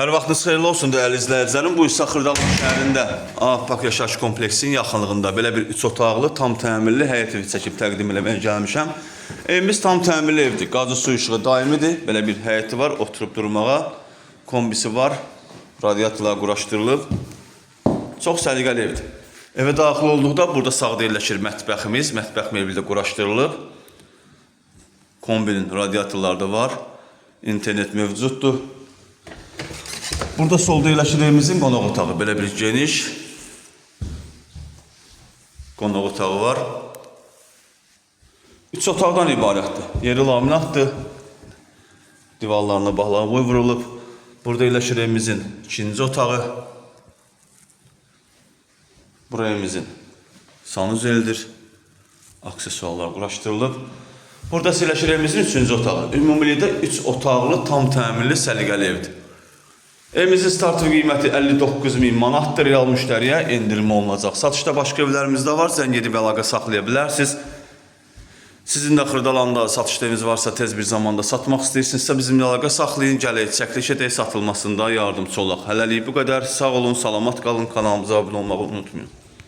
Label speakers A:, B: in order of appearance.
A: Hər vaxtınız xeyirli olsun dəyərli izləyicilərim. Bu isə Xırdalıq şəhərində Ağappaq yaşayış kompleksinin yaxınlığında belə bir 3 otaqlı, tam təmirli həyət evi çəkib təqdim eləməyə gəlmişəm. Evimiz tam təmirli evdir. Qazı su işığı daimidir. Belə bir həyəti var, oturub durmağa. Kombisi var. Radiatorlar quraşdırılıb. Çox səliqəli evdir. Evə daxil olduqda burada sağda yerləşir mətbəximiz. Mətbəx mebeli də quraşdırılıb. Kombinin radiatorları da var. İnternet mövcuddur. Burada solda yerləşir evimizin qonaq otağı. Belə bir geniş qonaq otağı var. 3 otaqdan ibarətdir. Yeri laminatdır. Divarlarına bağlama vurulub. Burada yerləşir evimizin ikinci otağı. Bura evimizin sanuzelidir. Aksesuarlar quraşdırılıb. Burada yerləşir evimizin üçüncü otağı. Ümumilikdə 3 otaqlı, tam təmirli, səliqəli evdir. Evimizin startı qiyməti 59.000 manatdır. Real müştəriyə endirim olunacaq. Satışda başqa evlərimizdə var. Zəng edib əlaqə saxlaya bilərsiniz. Sizin də Xırdalanda satışda eviniz varsa, tez bir zamanda satmaq istəyirsinizsə bizimlə əlaqə saxlayın. Gələk, çəkiliş edək, satılmasında yardımcı olaq. Hələlik bu qədər. Sağ olun, salamat qalın. Kanalımıza abunə olmağı unutmayın.